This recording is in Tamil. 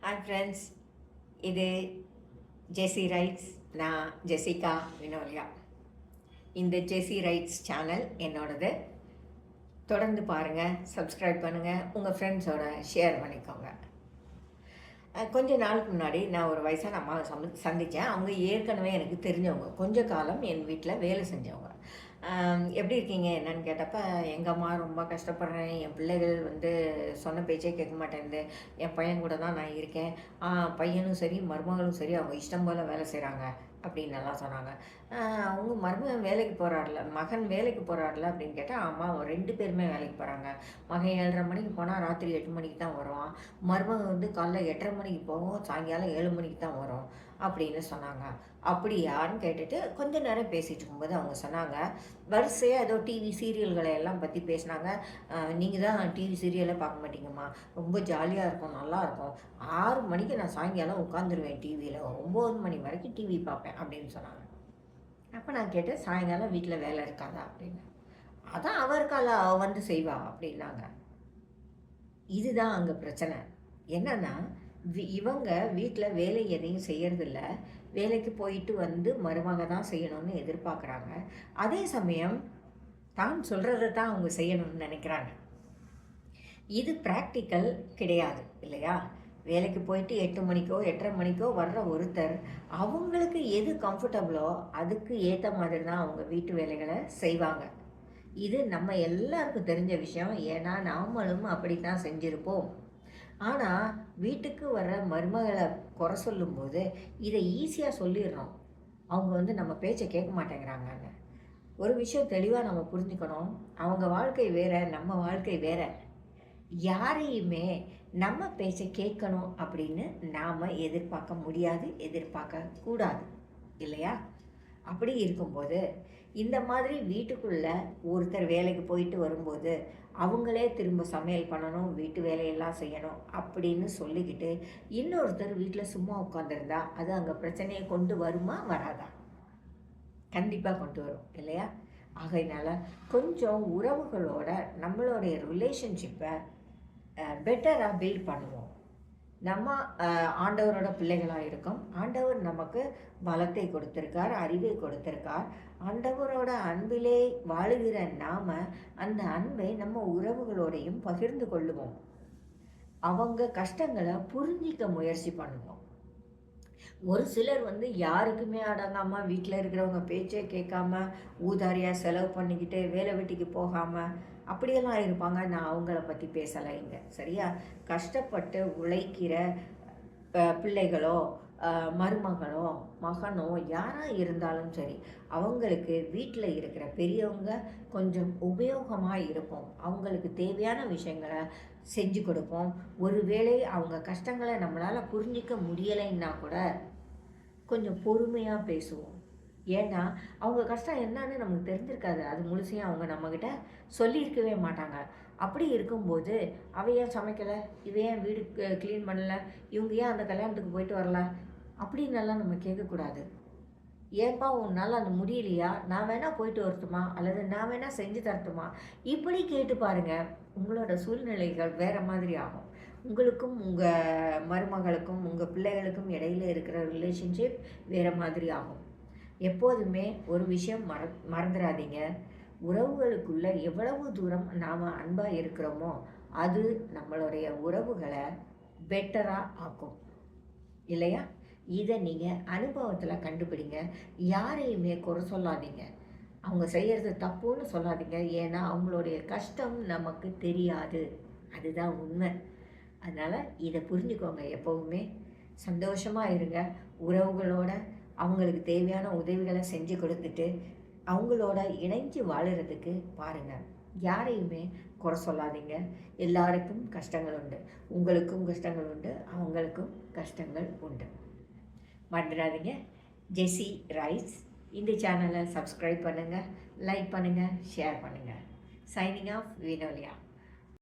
ஹாய் ஃப்ரெண்ட்ஸ், இது ஜெஸி ரைட்ஸ். நான் ஜெசிகா வினோலியா. இந்த ஜெஸி ரைட்ஸ் சேனல் என்னோடது. தொடர்ந்து பாருங்கள், சப்ஸ்கிரைப் பண்ணுங்கள், உங்கள் ஃப்ரெண்ட்ஸோட ஷேர் பண்ணிக்கோங்க. கொஞ்ச நாளுக்கு முன்னாடி நான் ஒரு வயசான அம்மாவை சந்தித்தேன். அவங்க ஏற்கனவே எனக்கு தெரிஞ்சவங்க, கொஞ்ச காலம் என் வீட்டில் வேலை செஞ்சவங்க. எப்படி இருக்கீங்க என்னன்னு கேட்டப்ப, எங்கள் அம்மா ரொம்ப கஷ்டப்படுறேன், என் பிள்ளைகள் சொன்ன பேச்சே கேட்க மாட்டேங்குது, என் பையன் கூட தான் நான் இருக்கேன், பையனும் சரி மருமகளும் சரி அவங்க இஷ்டம் போல் வேலை செய்கிறாங்க அப்படின்னு நல்லா சொன்னாங்க. அவங்க மருமகன் வேலைக்கு போகிறாருல, மகன் வேலைக்கு போகிறாருல அப்படின்னு கேட்டால், ஆமாம் 2 பேருமே வேலைக்கு போகிறாங்க. மகன் 7:30 மணிக்கு போனால் ராத்திரி 8 மணிக்கு தான் வருவான். மருமகன் காலைல 8:30 மணிக்கு போவோம், சாயங்காலம் 7 மணிக்கு தான் வரும் அப்படின்னு சொன்னாங்க. அப்படியான்னு கேட்டுட்டு கொஞ்ச நேரம் பேசிகிட்டு இருக்கும்போது அவங்க சொன்னாங்க, வரிசையாக ஏதோ டிவி சீரியல்களை எல்லாம் பற்றி பேசினாங்க. நீங்கள் தான் டிவி சீரியலே பார்க்க மாட்டீங்கம்மா, ரொம்ப ஜாலியாக இருக்கும், நல்லாயிருக்கும், 6 மணிக்கு நான் சாயங்காலம் உட்காந்துருவேன் டிவியில், 9 மணி வரைக்கும் டிவி பார்ப்பேன் அப்படின்னு சொன்னாங்க. அப்போ நான் கேட்டேன், சாயங்காலம் வீட்டில் வேலை இருக்காதா அப்படின்னு. அதான் அவ இருக்கால, அவள் செய்வா அப்படின்னாங்க. இதுதான் அங்கே பிரச்சனை. என்னன்னா, இவங்க வீட்டில் வேலை எதையும் செய்யறதில்ல, வேலைக்கு போயிட்டு மருமக தான் செய்யணும்னு எதிர்பார்க்குறாங்க. அதே சமயம் தான் சொல்கிறத தான் அவங்க செய்யணும்னு நினைக்கிறாங்க. இது ப்ராக்டிக்கல் கிடையாது இல்லையா? வேலைக்கு போயிட்டு 8 மணிக்கோ 8:30 மணிக்கோ வர்ற ஒருத்தர் அவங்களுக்கு எது கம்ஃபர்டபுளோ அதுக்கு ஏற்ற மாதிரி தான் அவங்க வீட்டு வேலைகளை செய்வாங்க. இது நம்ம எல்லாருக்கும் தெரிஞ்ச விஷயம். ஏன்னா நாமளும் அப்படி தான் செஞ்சுருப்போம். ஆனால் வீட்டுக்கு வர்ற மருமகளை குறை சொல்லும்போது இதை ஈஸியாக சொல்லிடுறோம், அவங்க நம்ம பேச்சை கேட்க மாட்டேங்கிறாங்கன்னு. ஒரு விஷயம் தெளிவாக நம்ம புரிஞ்சுக்கணும், அவங்க வாழ்க்கை வேற, நம்ம வாழ்க்கை வேற. யாரையுமே நம்ம பேச்சை கேட்கணும் அப்படின்னு நாம் எதிர்பார்க்க முடியாது, எதிர்பார்க்க கூடாது இல்லையா? அப்படி இருக்கும்போது இந்த மாதிரி வீட்டுக்குள்ளே ஒருத்தர் வேலைக்கு போயிட்டு வரும்போது அவங்களே திரும்ப சமையல் பண்ணணும், வீட்டு வேலையெல்லாம் செய்யணும் அப்படின்னு சொல்லிக்கிட்டு இன்னொருத்தர் வீட்டில் சும்மா உட்காந்துருந்தா அது அங்கே பிரச்சனையை கொண்டு வருமா வராதா? கண்டிப்பாக கொண்டு வரும் இல்லையா? ஆகையினால கொஞ்சம் உறவுகளோட நம்மளுடைய ரிலேஷன்ஷிப்பை பெட்டராக பில்ட் பண்ணுவோம். நம்ம ஆண்டவரோட பிள்ளைகளாக இருக்கோம். ஆண்டவர் நமக்கு பலத்தை கொடுத்துருக்கார், அறிவை கொடுத்துருக்கார். ஆண்டவரோட அன்பிலே வாழுகிற நாம் அந்த அன்பை நம்ம உறவுகளோடையும் பகிர்ந்து கொள்ளுவோம். அவங்க கஷ்டங்களை புரிஞ்சிக்க முயற்சி பண்ணுவோம். ஒரு சிலர் யாருக்குமே அடங்காமல் வீட்டில் இருக்கிறவங்க பேச்சே கேட்காம ஊதாரியாக செலவு பண்ணிக்கிட்டு வேலை வெட்டிக்கு போகாமல் அப்படியெல்லாம் இருப்பாங்க. நான் அவங்கள பற்றி பேசலை இங்கே, சரியா? கஷ்டப்பட்டு உழைக்கிற பிள்ளைகளோ மருமகளோ மகனோ யாராக இருந்தாலும் சரி, அவங்களுக்கு வீட்டில் இருக்கிற பெரியவங்க கொஞ்சம் உபயோகமாக இருக்கும். அவங்களுக்கு தேவையான விஷயங்களை செஞ்சு கொடுப்போம். ஒருவேளை அவங்க கஷ்டங்களை நம்மளால் புரிஞ்சிக்க முடியலைன்னா கூட கொஞ்சம் பொறுமையாக பேசுவோம். ஏன்னா அவங்க கஷ்டம் என்னன்னு நமக்கு தெரிஞ்சிருக்காது, அது முழுசையும் அவங்க நம்மக்கிட்ட சொல்லியிருக்கவே மாட்டாங்க. அப்படி இருக்கும்போது அவ ஏன் சமைக்கலை, இவ ஏன் வீடு க்ளீன் பண்ணலை, இவங்க ஏன் அந்த கல்யாணத்துக்கு போயிட்டு வரல அப்படின்னெல்லாம் நம்ம கேட்கக்கூடாது. ஏன்பா உன்னால் அந்த முடியலையா, நான் வேணால் போயிட்டு வரட்டுமா, அல்லது நான் வேணால் செஞ்சு தரட்டுமா, இப்படி கேட்டு பாருங்கள். உங்களோட சூழ்நிலைகள் வேறு மாதிரி ஆகும். உங்களுக்கும் உங்கள் மருமகளுக்கும் உங்கள் பிள்ளைகளுக்கும் இடையில இருக்கிற ரிலேஷன்ஷிப் வேறு மாதிரி ஆகும். எப்போதுமே ஒரு விஷயம் மறந்துடாதீங்க, உறவுகளுக்குள்ளே எவ்வளவு தூரம் நாம் அன்பாக இருக்கிறோமோ அது நம்மளுடைய உறவுகளை பெட்டராக ஆக்கும் இல்லையா? இதை நீங்கள் அனுபவத்தில் கண்டுபிடிங்க. யாரையுமே குறை சொல்லாதீங்க, அவங்க செய்கிறது தப்புன்னு சொல்லாதீங்க. ஏன்னா அவங்களுடைய கஷ்டம் நமக்கு தெரியாது, அதுதான் உண்மை. அதனால் இதை புரிஞ்சுக்கோங்க. எப்போவுமே சந்தோஷமாக இருங்க. உறவுகளோட அவங்களுக்கு தேவையான உதவிகளை செஞ்சு கொடுத்துட்டு அவங்களோட இணைஞ்சு வாழுறதுக்கு பாருங்கள். யாரையுமே குறை சொல்லாதீங்க. எல்லாருக்கும் கஷ்டங்கள் உண்டு, உங்களுக்கும் கஷ்டங்கள் உண்டு, அவங்களுக்கும் கஷ்டங்கள் உண்டு. மறந்துடாதீங்க, ஜெஸி ரைட்ஸ் இந்த சேனலை சப்ஸ்கிரைப் பண்ணுங்கள், லைக் பண்ணுங்கள், ஷேர் பண்ணுங்கள். Signing off Vinolia.